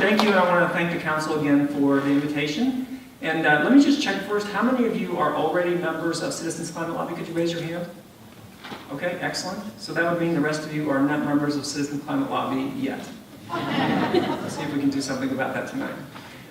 thank you, and I want to thank the council again for the invitation. And let me just check first, how many of you are already members of Citizens Climate Lobby? Could you raise your hand? Okay, excellent. So that would mean the rest of you are not members of Citizens Climate Lobby yet. Let's see if we can do something about that tonight.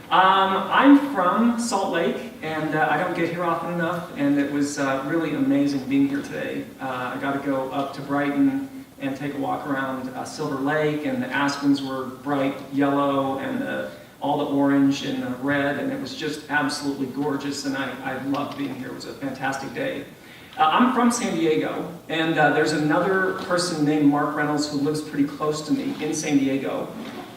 I'm from Salt Lake, and I don't get here often enough, and it was really amazing being here today. I got to go up to Brighton and take a walk around Silver Lake, and the aspens were bright yellow, and all the orange and the red, and it was just absolutely gorgeous, and I loved being here. It was a fantastic day. I'm from San Diego, and there's another person named Mark Reynolds who lives pretty close to me in San Diego.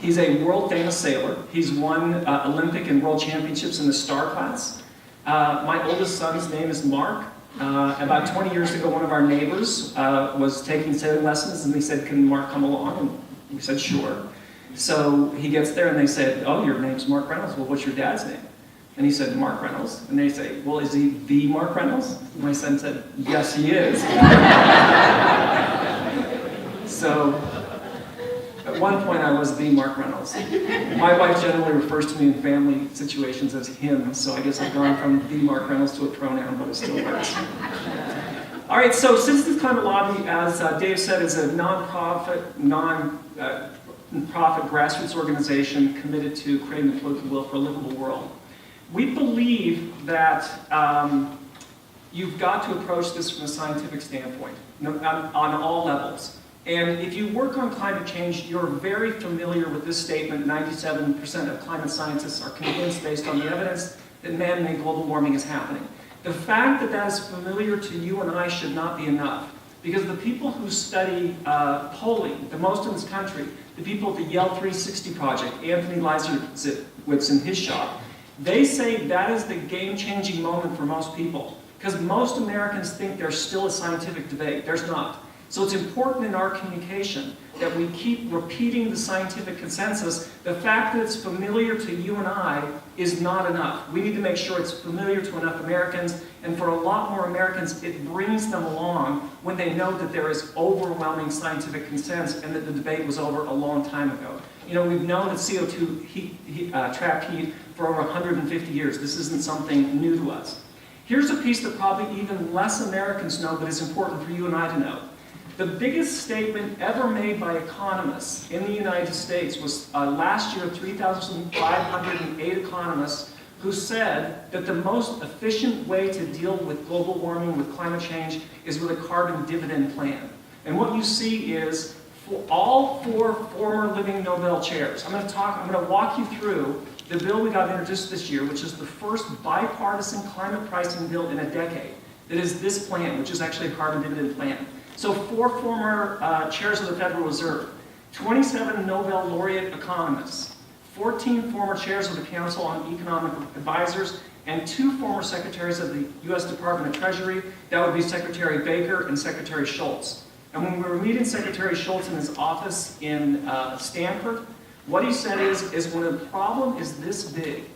He's a world-famous sailor. He's won Olympic and world championships in the star class. My oldest son's name is Mark. About 20 years ago, one of our neighbors was taking sailing lessons, and they said, "Can Mark come along?" And we said, "Sure." So he gets there, and they said, "Oh, your name's Mark Reynolds. Well, what's your dad's name?" And he said, "Mark Reynolds." And they say, "Well, is he the Mark Reynolds?" And my son said, "Yes, he is." So at one point, I was the Mark Reynolds. My wife generally refers to me in family situations as him, so I guess I've gone from the Mark Reynolds to a pronoun, but it still works. All right, so Citizens Climate Lobby, as Dave said, is a non-profit grassroots organization committed to creating the political will for a livable world. We believe that you've got to approach this from a scientific standpoint, on all levels. And if you work on climate change, you're very familiar with this statement: 97% of climate scientists are convinced, based on the evidence, that man-made global warming is happening. The fact that that is familiar to you and I should not be enough, because the people who study polling the most in this country, the people at the Yale 360 Project, Anthony Leiserowitz in his shop, they say that is the game-changing moment for most people, because most Americans think there's still a scientific debate. There's not. So it's important in our communication that we keep repeating the scientific consensus. The fact that it's familiar to you and I is not enough. We need to make sure it's familiar to enough Americans, and for a lot more Americans, it brings them along when they know that there is overwhelming scientific consensus and that the debate was over a long time ago. You know, we've known that CO2 trapped heat for over 150 years. This isn't something new to us. Here's a piece that probably even less Americans know, but is important for you and I to know. The biggest statement ever made by economists in the United States was last year, 3,508 economists who said that the most efficient way to deal with global warming, with climate change, is with a carbon dividend plan. And what you see is for all 4 former living Nobel chairs. I'm going to walk you through the bill we got introduced this year, which is the first bipartisan climate pricing bill in a decade. That is this plan, which is actually a carbon dividend plan. So 4 former chairs of the Federal Reserve, 27 Nobel laureate economists, 14 former chairs of the Council on Economic Advisors, and 2 former secretaries of the U.S. Department of Treasury. That would be Secretary Baker and Secretary Schultz. And when we were meeting Secretary Schultz in his office in Stanford, what he said is when a problem is this big,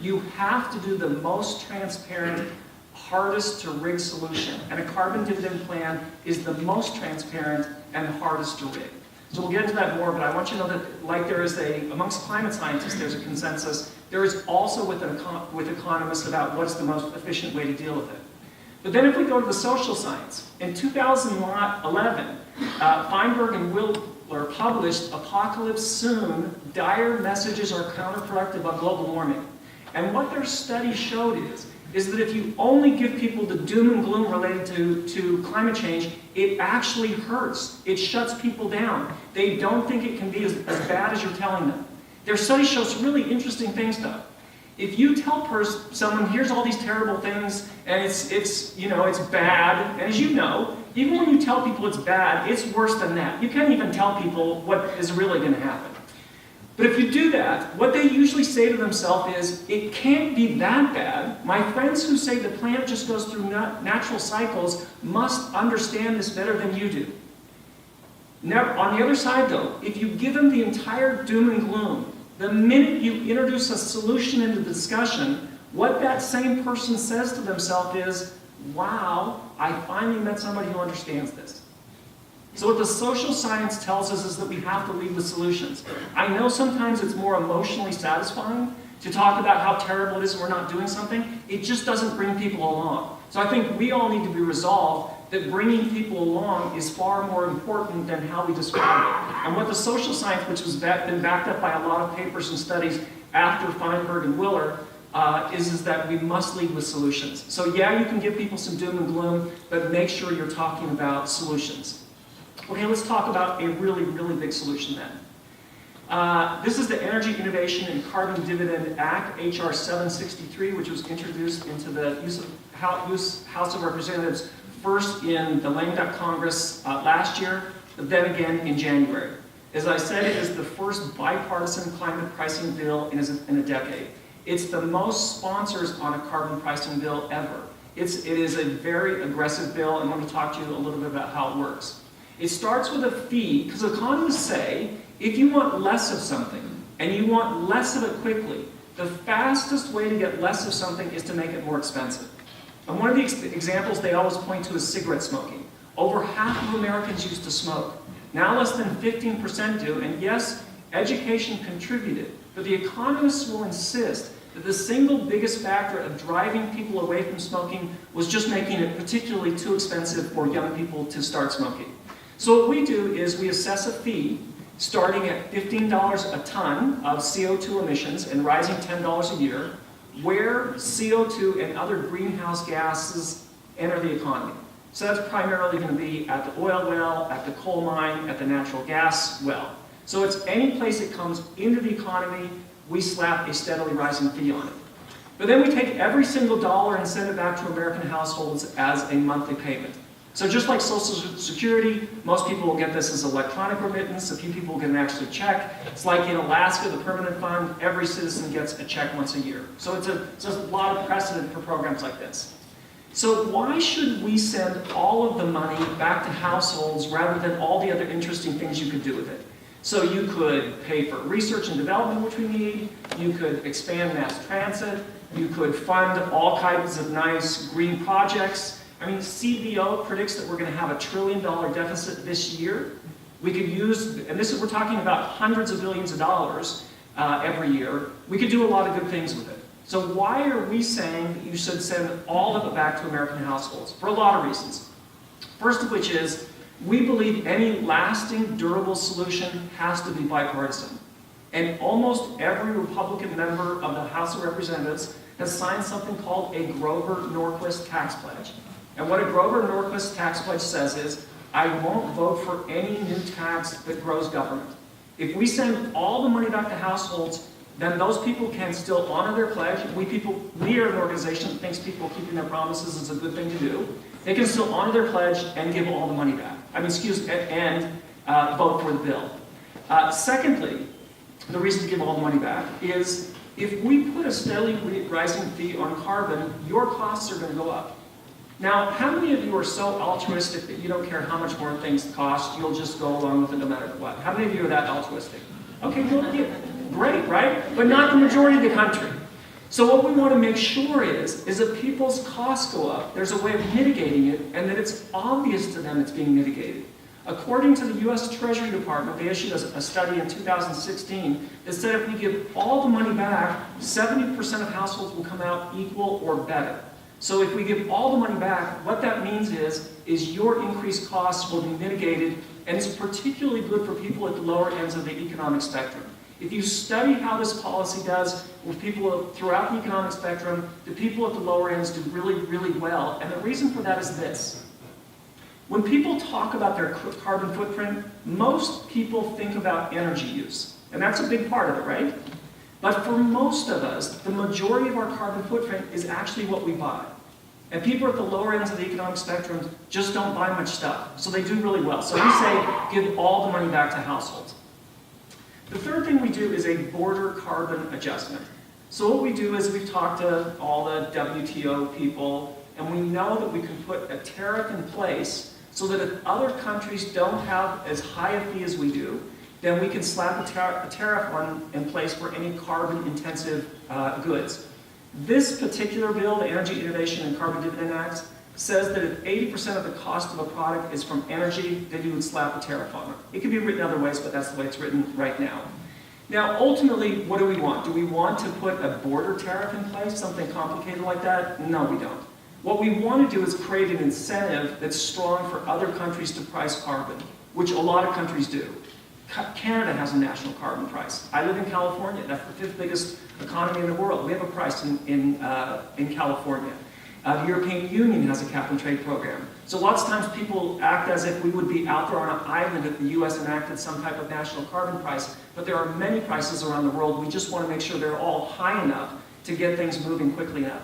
you have to do the most transparent, hardest to rig solution. And a carbon dividend plan is the most transparent and hardest to rig. So we'll get into that more, but I want you to know that like there is amongst climate scientists, there's a consensus. There is also with economists about what's the most efficient way to deal with it. But then if we go to the social science, in 2011, Feinberg and Wheeler published Apocalypse Soon, Dire Messages Are Counterproductive of Global Warming. And what their study showed is that if you only give people the doom and gloom related to climate change, it actually hurts. It shuts people down. They don't think it can be as bad as you're telling them. Their study shows some really interesting things, though. If you tell someone, here's all these terrible things, and it's bad, and as you know, even when you tell people it's bad, it's worse than that. You can't even tell people what is really going to happen. But if you do that, what they usually say to themselves is, it can't be that bad. My friends who say the planet just goes through natural cycles must understand this better than you do. Now, on the other side, though, if you give them the entire doom and gloom, the minute you introduce a solution into the discussion, what that same person says to themselves is, wow, I finally met somebody who understands this. So what the social science tells us is that we have to lead with solutions. I know sometimes it's more emotionally satisfying to talk about how terrible it is we're not doing something. It just doesn't bring people along. So I think we all need to be resolved that bringing people along is far more important than how we describe it. And what the social science, which has been backed up by a lot of papers and studies after Feinberg and Willer, is that we must lead with solutions. So yeah, you can give people some doom and gloom, but make sure you're talking about solutions. Okay, let's talk about a really, really big solution then. This is the Energy Innovation and Carbon Dividend Act, H.R. 763, which was introduced into the House of Representatives first in the lame duck Congress last year, but then again in January. As I said, it is the first bipartisan climate pricing bill in a decade. It's the most sponsors on a carbon pricing bill ever. It is a very aggressive bill, and let me talk to you a little bit about how it works. It starts with a fee, because economists say, if you want less of something, and you want less of it quickly, the fastest way to get less of something is to make it more expensive. And one of the examples they always point to is cigarette smoking. Over half of Americans used to smoke. Now less than 15% do, and yes, education contributed, but the economists will insist that the single biggest factor of driving people away from smoking was just making it particularly too expensive for young people to start smoking. So what we do is we assess a fee starting at $15 a ton of CO2 emissions and rising $10 a year, where CO2 and other greenhouse gases enter the economy. So that's primarily going to be at the oil well, at the coal mine, at the natural gas well. So it's any place it comes into the economy, we slap a steadily rising fee on it. But then we take every single dollar and send it back to American households as a monthly payment. So just like Social Security, most people will get this as electronic remittance, a few people will get an actual check. It's like in Alaska, the permanent fund, every citizen gets a check once a year. So it's a lot of precedent for programs like this. So why should we send all of the money back to households rather than all the other interesting things you could do with it? So you could pay for research and development, which we need. You could expand mass transit. You could fund all kinds of nice green projects. I mean, CBO predicts that we're going to have $1 trillion deficit this year. We could use, and we're talking about hundreds of billions of dollars every year. We could do a lot of good things with it. So why are we saying that you should send all of it back to American households? For a lot of reasons. First of which is, we believe any lasting, durable solution has to be bipartisan. And almost every Republican member of the House of Representatives has signed something called a Grover-Norquist tax pledge. And what a Grover-Norquist tax pledge says is, I won't vote for any new tax that grows government. If we send all the money back to households, then those people can still honor their pledge. We are an organization that thinks people keeping their promises is a good thing to do. They can still honor their pledge and give all the money back. And vote for the bill. Secondly, the reason to give all the money back is if we put a steadily rising fee on carbon, your costs are going to go up. Now, how many of you are so altruistic that you don't care how much more things cost, you'll just go along with it no matter what? How many of you are that altruistic? Okay, well, yeah, great, right? But not the majority of the country. So what we want to make sure is that people's costs go up, there's a way of mitigating it, and that it's obvious to them it's being mitigated. According to the U.S. Treasury Department, they issued a study in 2016 that said if we give all the money back, 70% of households will come out equal or better. So if we give all the money back, what that means is your increased costs will be mitigated, and it's particularly good for people at the lower ends of the economic spectrum. If you study how this policy does with people throughout the economic spectrum, the people at the lower ends do really, really well. And the reason for that is this. When people talk about their carbon footprint, most people think about energy use. And that's a big part of it, right? But for most of us, the majority of our carbon footprint is actually what we buy. And people at the lower ends of the economic spectrum just don't buy much stuff. So they do really well. So we say, give all the money back to households. The third thing we do is a border carbon adjustment. So what we do is we've talked to all the WTO people, and we know that we can put a tariff in place so that if other countries don't have as high a fee as we do, then we can slap a tariff in place for any carbon-intensive goods. This particular bill, the Energy Innovation and Carbon Dividend Act, says that if 80% of the cost of a product is from energy, then you would slap a tariff on it. It can be written other ways, but that's the way it's written right now. Now, ultimately, what do we want? Do we want to put a border tariff in place, something complicated like that? No, we don't. What we want to do is create an incentive that's strong for other countries to price carbon, which a lot of countries do. Canada has a national carbon price. I live in California. That's the 5th biggest economy in the world. We have a price in California. The European Union has a cap and trade program. So lots of times people act as if we would be out there on an island if the US enacted some type of national carbon price, but there are many prices around the world. We just want to make sure they're all high enough to get things moving quickly enough.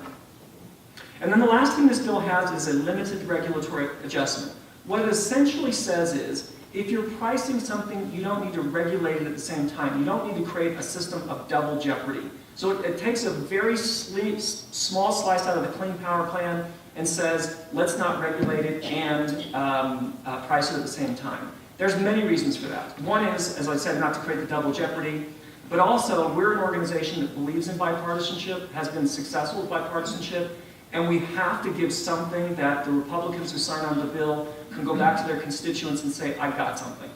And then the last thing this bill has is a limited regulatory adjustment. What it essentially says is, if you're pricing something, you don't need to regulate it at the same time. You don't need to create a system of double jeopardy. So it takes a very small slice out of the Clean Power Plan and says, let's not regulate it and price it at the same time. There's many reasons for that. One is, as I said, not to create the double jeopardy, but also we're an organization that believes in bipartisanship, has been successful with bipartisanship, and we have to give something that the Republicans who sign on the bill can go back to their constituents and say, I got something.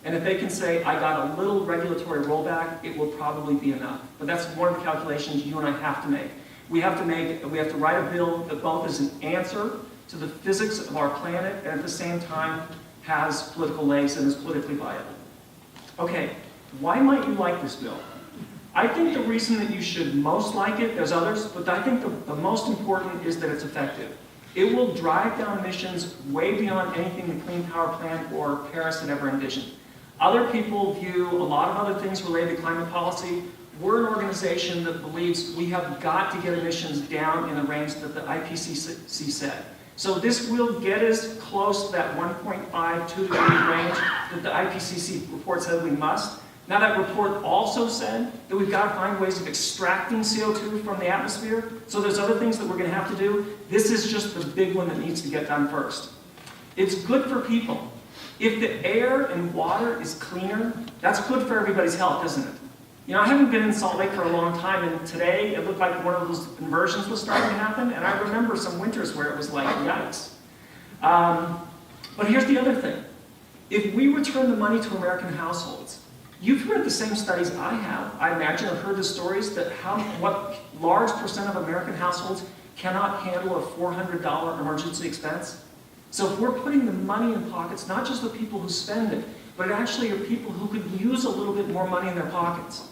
And if they can say, I got a little regulatory rollback, it will probably be enough. But that's one of the calculations you and I have to make. We have to write a bill that both is an answer to the physics of our planet and at the same time has political legs and is politically viable. Okay, why might you like this bill? I think the reason that you should most like it, there's others, but I think the most important is that it's effective. It will drive down emissions way beyond anything the Clean Power Plan or Paris had ever envisioned. Other people view a lot of other things related to climate policy. We're an organization that believes we have got to get emissions down in the range that the IPCC said. So this will get us close to that 1.5, 2 degree range that the IPCC report said we must. Now that report also said that we've got to find ways of extracting CO2 from the atmosphere. So there's other things that we're going to have to do. This is just the big one that needs to get done first. It's good for people. If the air and water is cleaner, that's good for everybody's health, isn't it? You know, I haven't been in Salt Lake for a long time, and today it looked like one of those inversions was starting to happen, and I remember some winters where it was like, yikes. But here's the other thing. If we return the money to American households, you've read the same studies I have, I imagine, or heard the stories that what large percent of American households cannot handle a $400 emergency expense. So if we're putting the money in pockets, not just the people who spend it, but actually are people who could use a little bit more money in their pockets.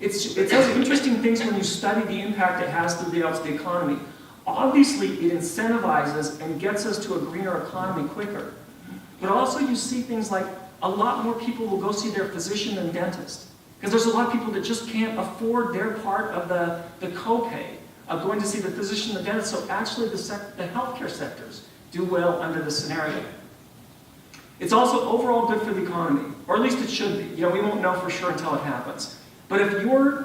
It does interesting things when you study the impact it has throughout the economy. Obviously, it incentivizes and gets us to a greener economy quicker. But also you see things like a lot more people will go see their physician and dentist. Because there's a lot of people that just can't afford their part of the copay of going to see the physician and the dentist. So actually the healthcare sectors do well under this scenario. It's also overall good for the economy, or at least it should be. You know, we won't know for sure until it happens. But if you're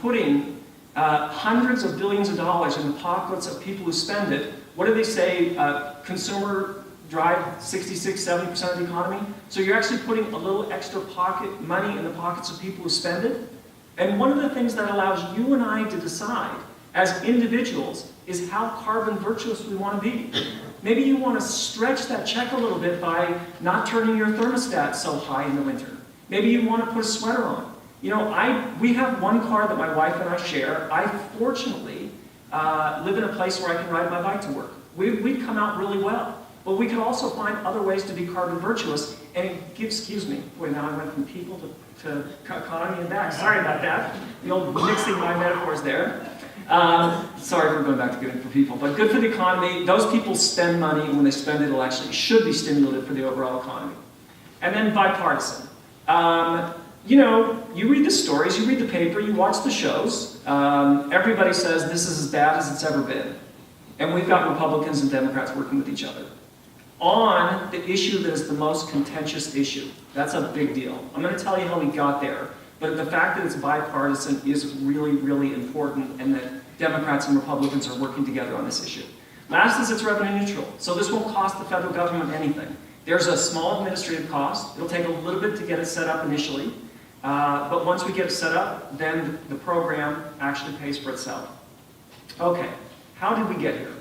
putting hundreds of billions of dollars in the pockets of people who spend it, what do they say? Consumer drive 66–70% of the economy. So you're actually putting a little extra pocket money in the pockets of people who spend it. And one of the things that allows you and I to decide as individuals is how carbon virtuous we want to be. Maybe you want to stretch that check a little bit by not turning your thermostat so high in the winter. Maybe you want to put a sweater on. You know, we have one car that my wife and I share. I fortunately live in a place where I can ride my bike to work. We'd come out really well. But we could also find other ways to be carbon virtuous, and it gives, excuse me, boy, now I went from people to economy and back. Sorry about that. The old mixing my metaphors there. Sorry for going back to good for people, but good for the economy. Those people spend money, and when they spend it, it should be stimulative for the overall economy. And then bipartisan. You know, you read the stories, you read the paper, you watch the shows. Everybody says this is as bad as it's ever been. And we've got Republicans and Democrats working with each other on the issue that is the most contentious issue. That's a big deal. I'm going to tell you how we got there, but the fact that it's bipartisan is really, really important, and that Democrats and Republicans are working together on this issue. Last is it's revenue neutral, so this won't cost the federal government anything. There's a small administrative cost. It'll take a little bit to get it set up initially, but once we get it set up, then the program actually pays for itself. Okay, how did we get here?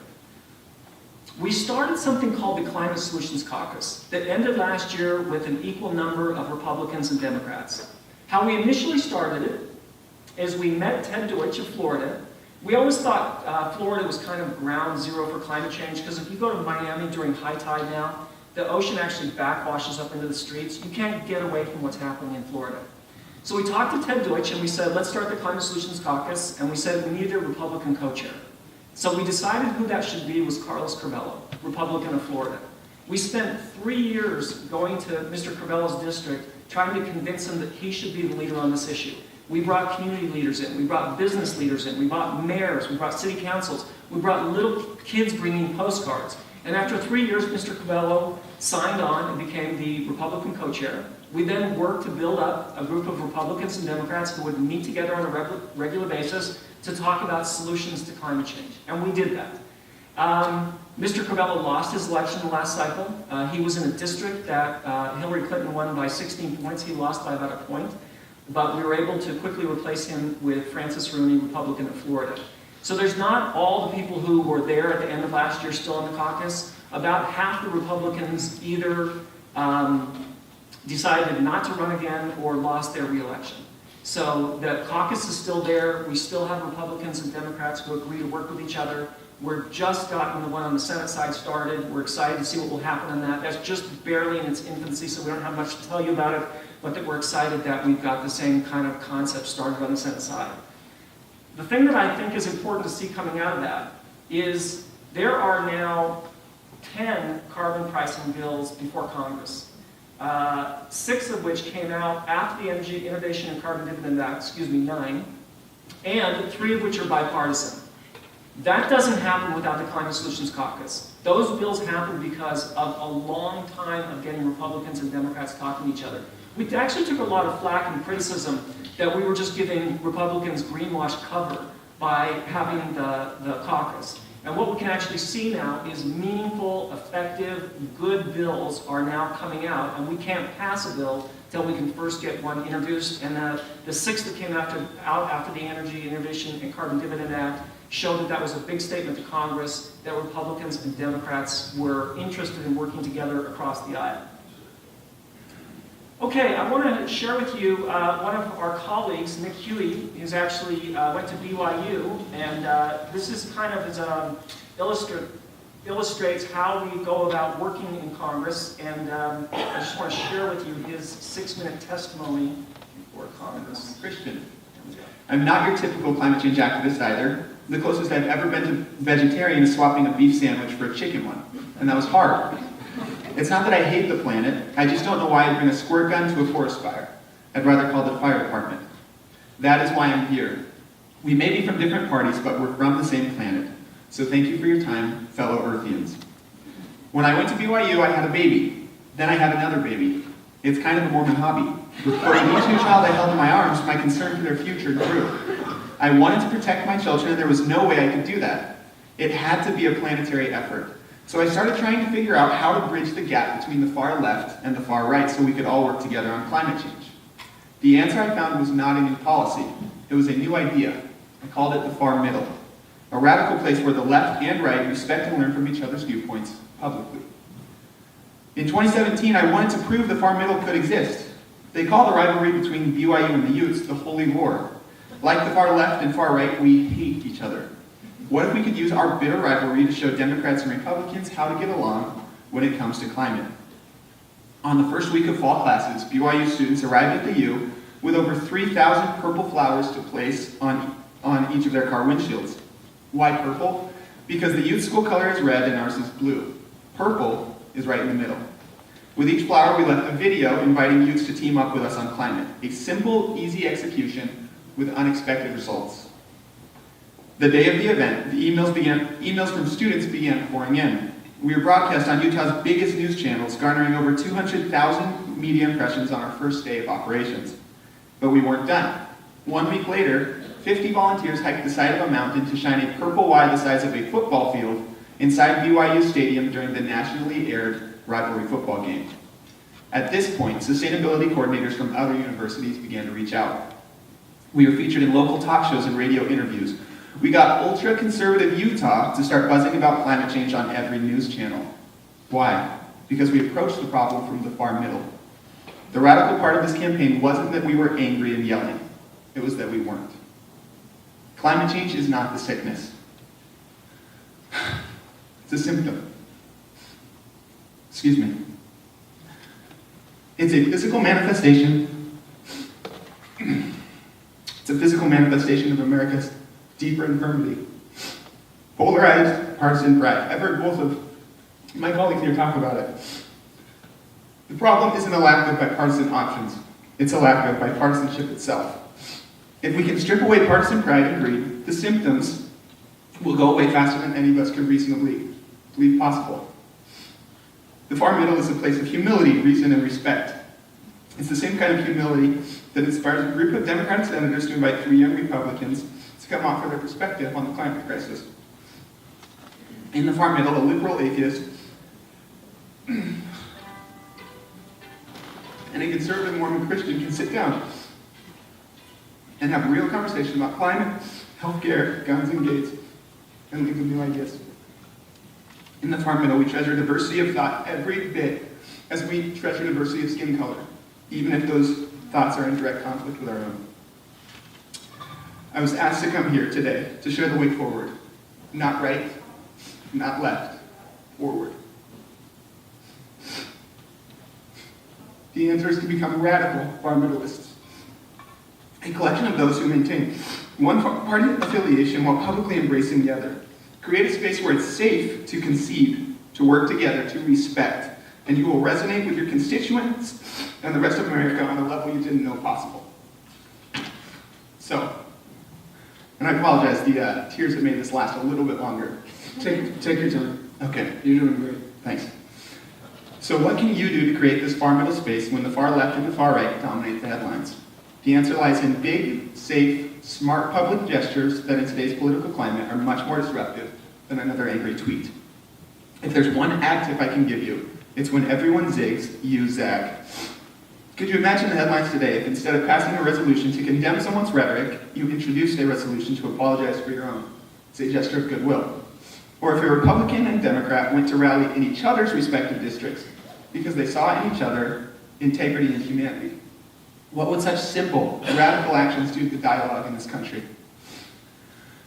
we started something called the Climate Solutions Caucus that ended last year with an equal number of Republicans and Democrats. How we initially started it is we met Ted Deutsch of Florida. We always thought Florida was kind of ground zero for climate change, because if you go to Miami during high tide now, the ocean actually backwashes up into the streets. You can't get away from what's happening in Florida. So we talked to Ted Deutsch and we said, let's start the Climate Solutions Caucus, and we said we needed a Republican co-chair. So we decided who that should be was Carlos Curvelo, Republican of Florida. We spent 3 years going to Mr. Curvelo's district trying to convince him that he should be the leader on this issue. We brought community leaders in, we brought business leaders in, we brought mayors, we brought city councils, we brought little kids bringing postcards. And after 3 years, Mr. Curvelo signed on and became the Republican co-chair. We then worked to build up a group of Republicans and Democrats who would meet together on a regular basis to talk about solutions to climate change. And we did that. Mr. Curvelo lost his election the last cycle. He was in a district that Hillary Clinton won by 16 points. He lost by about a point. But we were able to quickly replace him with Francis Rooney, Republican of Florida. So there's not all the people who were there at the end of last year still in the caucus. About half the Republicans either decided not to run again or lost their re-election. So the caucus is still there. We still have Republicans and Democrats who agree to work with each other. We're just gotten the one on the Senate side started. We're excited to see what will happen on that. That's just barely in its infancy, so we don't have much to tell you about it, but that we're excited that we've got the same kind of concept started on the Senate side. The thing that I think is important to see coming out of that is there are now 10 carbon pricing bills before Congress, 6 of which came out after the Energy Innovation and Carbon Dividend Act, 9, and 3 of which are bipartisan. That doesn't happen without the Climate Solutions Caucus. Those bills happen because of a long time of getting Republicans and Democrats talking to each other. We actually took a lot of flack and criticism that we were just giving Republicans greenwash cover by having the caucus. And what we can actually see now is meaningful, effective, good bills are now coming out, and we can't pass a bill till we can first get one introduced. And the 6 that came out after the Energy Innovation and Carbon Dividend Act showed that that was a big statement to Congress that Republicans and Democrats were interested in working together across the aisle. Okay, I want to share with you one of our colleagues, Nick Huey, who's actually went to BYU, and this is kind of illustrates how we go about working in Congress, and I just want to share with you his 6-minute testimony before Congress. Christian, I'm not your typical climate change activist either. The closest I've ever been to vegetarian is swapping a beef sandwich for a chicken one, and that was hard. It's not that I hate the planet, I just don't know why I'd bring a squirt gun to a forest fire. I'd rather call the fire department. That is why I'm here. We may be from different parties, but we're from the same planet. So thank you for your time, fellow Earthians. When I went to BYU, I had a baby. Then I had another baby. It's kind of a Mormon hobby. With each new child I held in my arms, my concern for their future grew. I wanted to protect my children, and there was no way I could do that. It had to be a planetary effort. So I started trying to figure out how to bridge the gap between the far left and the far right so we could all work together on climate change. The answer I found was not a new policy. It was a new idea. I called it the far middle, a radical place where the left and right respect and learn from each other's viewpoints publicly. In 2017, I wanted to prove the far middle could exist. They call the rivalry between BYU and the Utes the Holy War. Like the far left and far right, we hate each other. What if we could use our bitter rivalry to show Democrats and Republicans how to get along when it comes to climate? On the first week of fall classes, BYU students arrived at the U with over 3,000 purple flowers to place on each of their car windshields. Why purple? Because the youth school color is red and ours is blue. Purple is right in the middle. With each flower, we left a video inviting youths to team up with us on climate. A simple, easy execution with unexpected results. The day of the event, the emails from students began pouring in. We were broadcast on Utah's biggest news channels, garnering over 200,000 media impressions on our first day of operations. But we weren't done. 1 week later, 50 volunteers hiked the side of a mountain to shine a purple Y the size of a football field inside BYU Stadium during the nationally aired rivalry football game. At this point, sustainability coordinators from other universities began to reach out. We were featured in local talk shows and radio interviews. We got ultra-conservative Utah to start buzzing about climate change on every news channel. Why? Because we approached the problem from the far middle. The radical part of this campaign wasn't that we were angry and yelling. It was that we weren't. Climate change is not the sickness. It's a symptom. Excuse me. It's a physical manifestation. It's a physical manifestation of America's deeper infirmity. Polarized partisan pride. I've heard both of my colleagues here talk about it. The problem isn't a lack of bipartisan options. It's a lack of bipartisanship itself. If we can strip away partisan pride and greed, the symptoms will go away faster than any of us could reasonably believe possible. The far middle is a place of humility, reason, and respect. It's the same kind of humility that inspires a group of Democratic senators to invite 3 young Republicans to come offer their perspective on the climate crisis. In the far middle, a liberal atheist and a conservative Mormon Christian can sit down and have a real conversation about climate, healthcare, guns and gates, and leave with new ideas. In the far middle, we treasure diversity of thought every bit as we treasure diversity of skin color, even if those thoughts are in direct conflict with our own. I was asked to come here today to show the way forward. Not right, not left, forward. The answer is to become radical far middleists. A collection of those who maintain one party affiliation while publicly embracing the other. Create a space where it's safe to concede, to work together, to respect, and you will resonate with your constituents and the rest of America on a level you didn't know possible. So, and I apologize, the tears have made this last a little bit longer. Take your time. Okay. You're doing great. Thanks. So what can you do to create this far middle space when the far left and the far right dominate the headlines? The answer lies in big, safe, smart public gestures that in today's political climate are much more disruptive than another angry tweet. If there's one ad tip I can give you, it's when everyone zigs, you zag. Could you imagine the headlines today if instead of passing a resolution to condemn someone's rhetoric, you introduced a resolution to apologize for your own? It's a gesture of goodwill. Or if a Republican and Democrat went to rally in each other's respective districts because they saw in each other integrity and humanity. What would such simple, radical actions do to the dialogue in this country?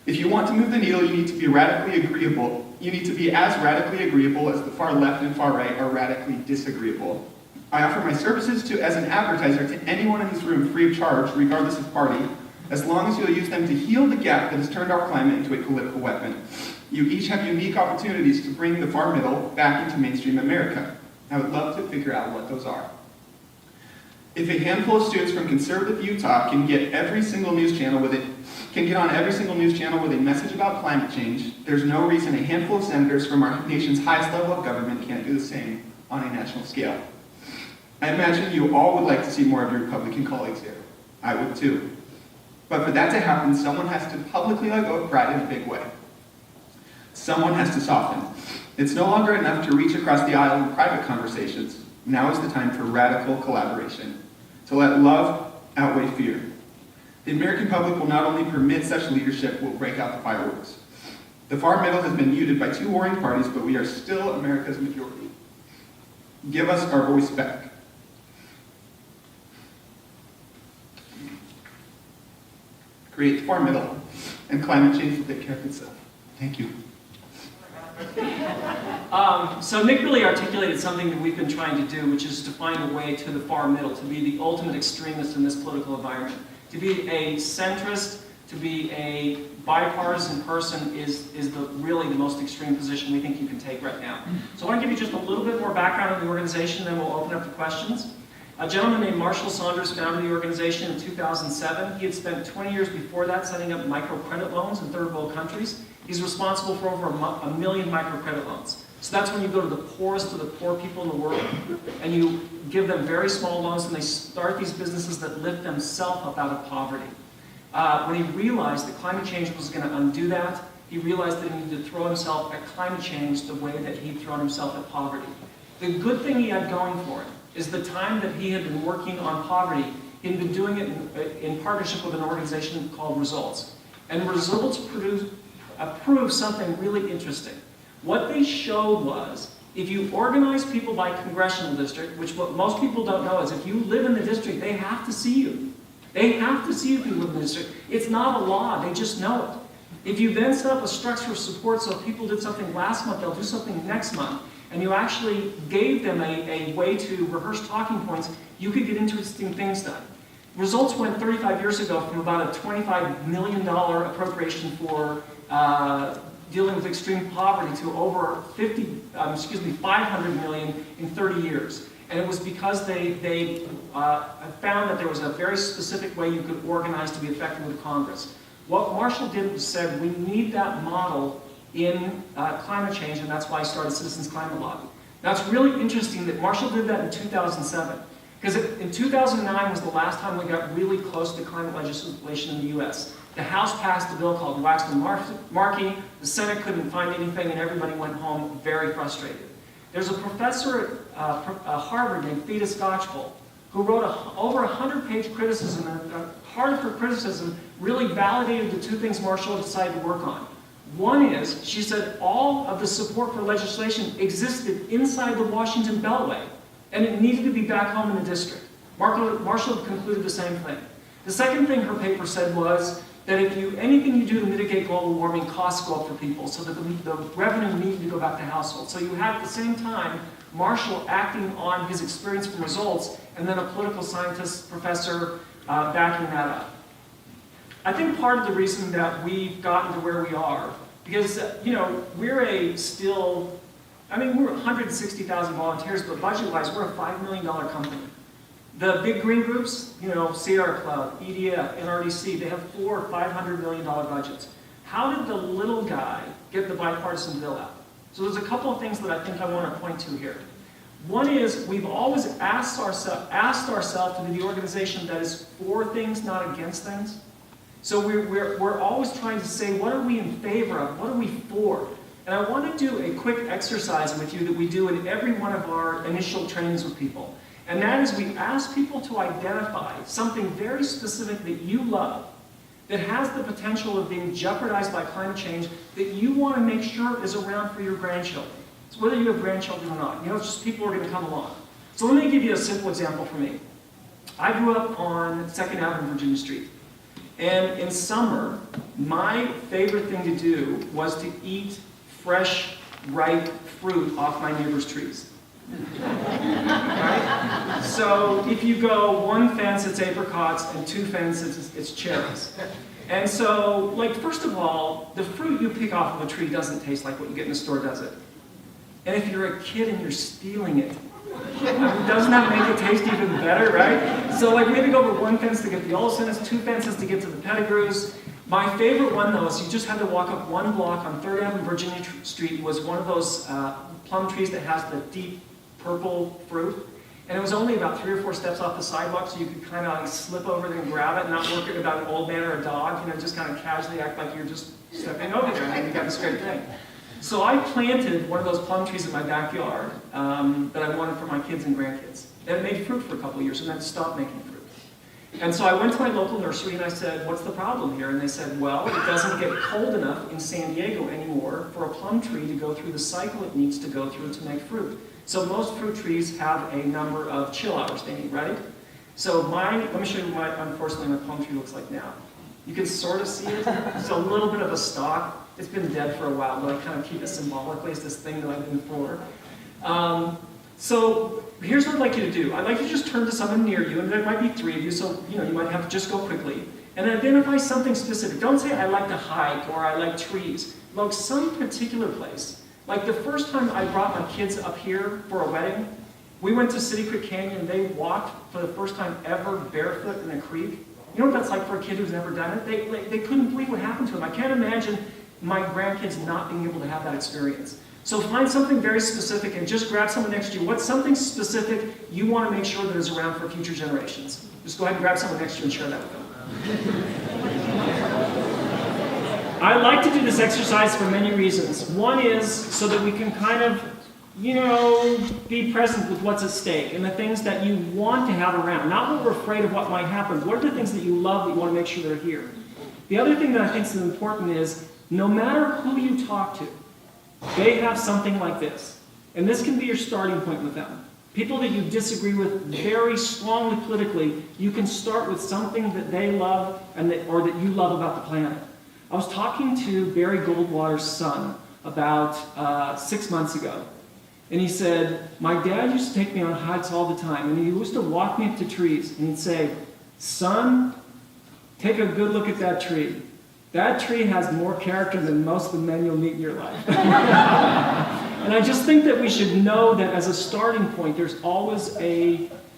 If you want to move the needle, you need to be radically agreeable. You need to be as radically agreeable as the far left and far right are radically disagreeable. I offer my services as an advertiser to anyone in this room free of charge, regardless of party, as long as you'll use them to heal the gap that has turned our climate into a political weapon. You each have unique opportunities to bring the far middle back into mainstream America. I would love to figure out what those are. If a handful of students from conservative Utah can get on every single news channel with a message about climate change, there's no reason a handful of senators from our nation's highest level of government can't do the same on a national scale. I imagine you all would like to see more of your Republican colleagues here. I would too. But for that to happen, someone has to publicly let go of pride in a big way. Someone has to soften. It's no longer enough to reach across the aisle in private conversations. Now is the time for radical collaboration. To let love outweigh fear. The American public will not only permit such leadership, will break out the fireworks. The far middle has been muted by 2 warring parties, but we are still America's majority. Give us our voice back. Create the far middle, and climate change will take care of itself. Thank you. So Nick really articulated something that we've been trying to do, which is to find a way to the far middle, to be the ultimate extremist in this political environment. To be a centrist, to be a bipartisan person is really the most extreme position we think you can take right now. So I want to give you just a little bit more background on the organization, then we'll open up to questions. A gentleman named Marshall Saunders founded the organization in 2007. He had spent 20 years before that setting up microcredit loans in third world countries. He's responsible for over a million microcredit loans. So that's when you go to the poorest of the poor people in the world, and you give them very small loans, and they start these businesses that lift themselves up out of poverty. When he realized that climate change was going to undo that, he realized that he needed to throw himself at climate change the way that he'd thrown himself at poverty. The good thing he had going for him is the time that he had been working on poverty, he'd been doing it in partnership with an organization called Results. And results prove something really interesting. What they showed was, if you organize people by congressional district, which what most people don't know is if you live in the district, they have to see you. They have to see you if you live in the district. It's not a law, they just know it. If you then set up a structure of support, so if people did something last month, they'll do something next month, and you actually gave them a way to rehearse talking points, you could get interesting things done. Results went 35 years ago from about a $25 million appropriation for dealing with extreme poverty to over 500 million in 30 years. And it was because they found that there was a very specific way you could organize to be effective with Congress. What Marshall did was said, we need that model in climate change, and that's why I started Citizens Climate Lobby. Now it's really interesting that Marshall did that in 2007. Because in 2009 was the last time we got really close to climate legislation in the US. The House passed a bill called Waxman-Markey, the Senate couldn't find anything, and everybody went home very frustrated. There's a professor at Harvard named Theda Skocpol who wrote over 100-page criticism, and part of her criticism really validated the two things Marshall decided to work on. One is, she said, all of the support for legislation existed inside the Washington Beltway, and it needed to be back home in the district. Marshall concluded the same thing. The second thing her paper said was that if anything you do to mitigate global warming, costs go up for people, so that the revenue needed to go back to households. So you had at the same time Marshall acting on his experience from results, and then a political scientist professor backing that up. I think part of the reason that we've gotten to where we are, because we're we're 160,000 volunteers, but budget-wise, we're a $5 million company. The big green groups, Sierra Club, EDF, NRDC, they have $400 or $500 million budgets. How did the little guy get the bipartisan bill out? So there's a couple of things that I think I want to point to here. One is, we've always asked ourselves to be the organization that is for things, not against things. So we're always trying to say, what are we in favor of? What are we for? And I want to do a quick exercise with you that we do in every one of our initial trainings with people. And that is, we ask people to identify something very specific that you love, that has the potential of being jeopardized by climate change, that you want to make sure is around for your grandchildren. So whether you have grandchildren or not, it's just people who are going to come along. So let me give you a simple example for me. I grew up on 2nd Avenue, Virginia Street. And in summer, my favorite thing to do was to eat fresh, ripe fruit off my neighbor's trees. Right? So if you go one fence, it's apricots, and two fences, it's cherries. And so, first of all, the fruit you pick off of a tree doesn't taste like what you get in the store, does it? And if you're a kid and you're stealing it, doesn't that make it taste even better, right? So we had to go over one fence to get the Olsons, two fences to get to the Pettigrews. My favorite one, though, is you just had to walk up one block on 3rd Avenue, Virginia Street, was one of those plum trees that has the deep purple fruit. And it was only about 3 or 4 steps off the sidewalk, so you could kind of slip over there and grab it and not worry about an old man or a dog, just kind of casually act like you're just stepping over there and you got this great thing. So I planted one of those plum trees in my backyard that I wanted for my kids and grandkids. And it made fruit for a couple of years and then stopped making fruit. And so I went to my local nursery and I said, what's the problem here? And they said, well, it doesn't get cold enough in San Diego anymore for a plum tree to go through the cycle it needs to go through to make fruit. So most fruit trees have a number of chill hours they need, right? So let me show you what, unfortunately, my plum tree looks like now. You can sort of see it. It's a little bit of a stalk. It's been dead for a while, but I kind of keep it symbolically as this thing that I've been for. So here's what I'd like you to do. I'd like you to just turn to someone near you, and there might be 3 of you, so you might have to just go quickly, and identify something specific. Don't say, I like to hike, or I like trees. Like some particular place. Like the first time I brought my kids up here for a wedding, we went to City Creek Canyon, and they walked for the first time ever barefoot in a creek. You know what that's like for a kid who's never done it? They couldn't believe what happened to them. I can't imagine my grandkids not being able to have that experience. So find something very specific and just grab someone next to you. What's something specific you want to make sure that is around for future generations? Just go ahead and grab someone next to you and share that with them. I like to do this exercise for many reasons. One is so that we can kind of, be present with what's at stake and the things that you want to have around. Not what we're afraid of what might happen. What are the things that you love that you want to make sure they're here? The other thing that I think is important is, no matter who you talk to, they have something like this. And this can be your starting point with them. People that you disagree with very strongly politically, you can start with something that they love or that you love about the planet. I was talking to Barry Goldwater's son about 6 months ago. And he said, my dad used to take me on hikes all the time, and he used to walk me up to trees, and he'd say, son, take a good look at that tree. That tree has more character than most of the men you'll meet in your life. And I just think that we should know that as a starting point, there's always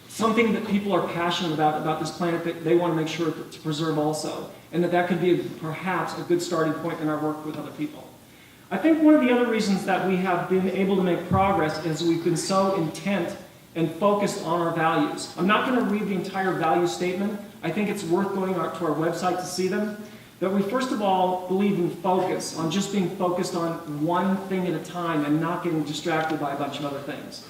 something that people are passionate about this planet that they want to make sure to preserve also. And that could be perhaps a good starting point in our work with other people. I think one of the other reasons that we have been able to make progress is we've been so intent and focused on our values. I'm not going to read the entire value statement. I think it's worth going to our website to see them. But we first of all believe in focus, on just being focused on one thing at a time and not getting distracted by a bunch of other things.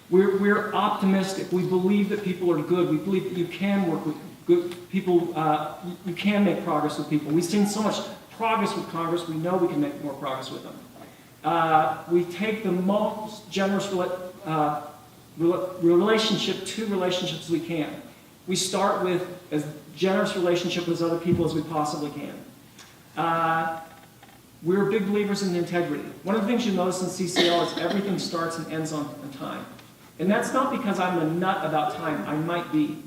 We're optimistic. We believe that people are good. We believe that you can work with good people. You can make progress with people. We've seen so much progress with Congress. We know we can make more progress with them. We take the most generous relationships we can. We start with as generous relationship with other people as we possibly can. We're big believers in integrity. One of the things you notice in CCL is everything starts and ends on time. And that's not because I'm a nut about time. I might be.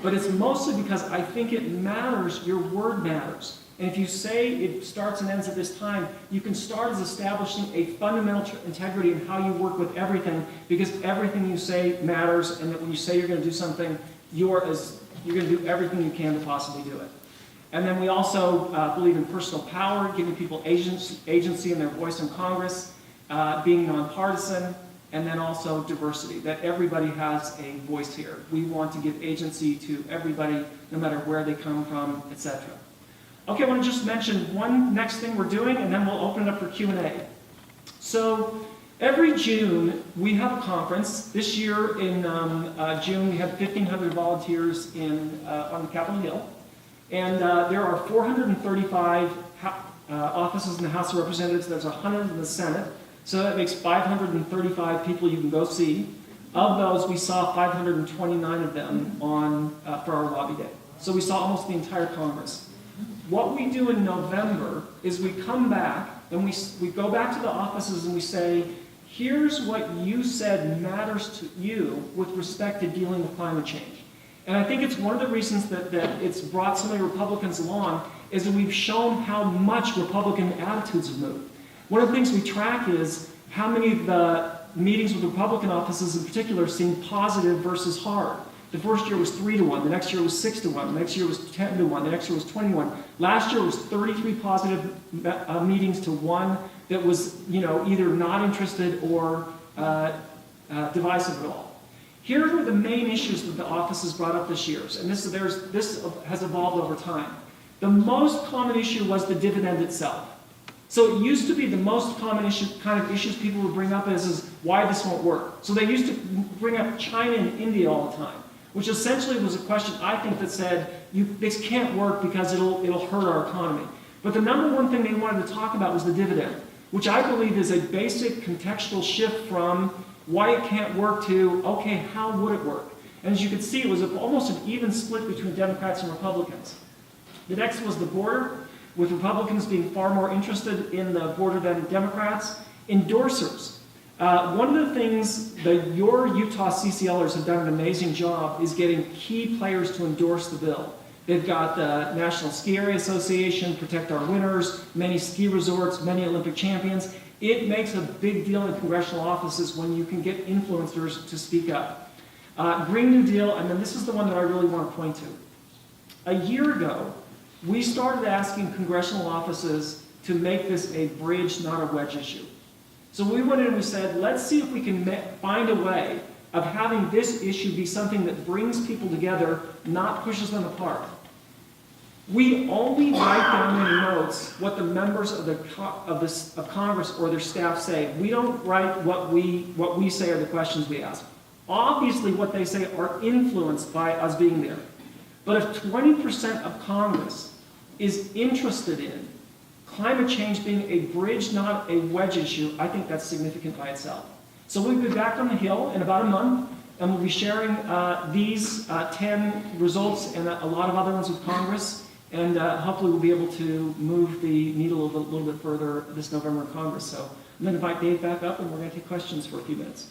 But it's mostly because I think it matters. Your word matters. And if you say it starts and ends at this time, you can start as establishing a fundamental integrity in how you work with everything, because everything you say matters, and that when you say you're going to do something, you're going to do everything you can to possibly do it. And then we also believe in personal power, giving people agency in their voice in Congress, being nonpartisan, and then also diversity, that everybody has a voice here. We want to give agency to everybody, no matter where they come from, etc. Okay, I want to just mention one next thing we're doing, and then we'll open it up for Q&A. So every June, we have a conference. This year in June, we had 1,500 volunteers on Capitol Hill. And there are 435 offices in the House of Representatives. There's 100 in the Senate. So that makes 535 people you can go see. Of those, we saw 529 of them for our lobby day. So we saw almost the entire Congress. What we do in November is we come back and we go back to the offices and we say, here's what you said matters to you with respect to dealing with climate change. And I think it's one of the reasons that it's brought so many Republicans along is that we've shown how much Republican attitudes have moved. One of the things we track is how many of the meetings with Republican offices in particular seem positive versus hard. The first year was 3-1, the next year was 6-1, the next year was 10-1, the next year was 21. Last year was 33 positive meetings to 1 that was, either not interested or divisive at all. Here are the main issues that the offices brought up this year, and this has evolved over time. The most common issue was the dividend itself. So it used to be the most common kind of issues people would bring up is why this won't work. So they used to bring up China and India all the time, which essentially was a question, I think, that said, this can't work because it'll hurt our economy. But the number one thing they wanted to talk about was the dividend, which I believe is a basic contextual shift from why it can't work to, okay, how would it work? And as you can see, it was almost an even split between Democrats and Republicans. The next was the border, with Republicans being far more interested in the border than Democrats. Endorsers. One of the things that your Utah CCLers have done an amazing job is getting key players to endorse the bill. They've got the National Ski Area Association, Protect Our Winners, many ski resorts, many Olympic champions. It makes a big deal in congressional offices when you can get influencers to speak up. Green New Deal, and then this is the one that I really want to point to. A year ago, we started asking congressional offices to make this a bridge, not a wedge issue. So we went in and we said, let's see if we can find a way of having this issue be something that brings people together, not pushes them apart. We only write down in notes what the members of Congress or their staff say. We don't write what we say are the questions we ask. Obviously, what they say are influenced by us being there. But if 20% of Congress is interested in climate change being a bridge, not a wedge issue, I think that's significant by itself. So we'll be back on the Hill in about a month, and we'll be sharing these 10 results and a lot of other ones with Congress, and hopefully we'll be able to move the needle a little bit further this November in Congress. So I'm going to invite Dave back up, and we're going to take questions for a few minutes.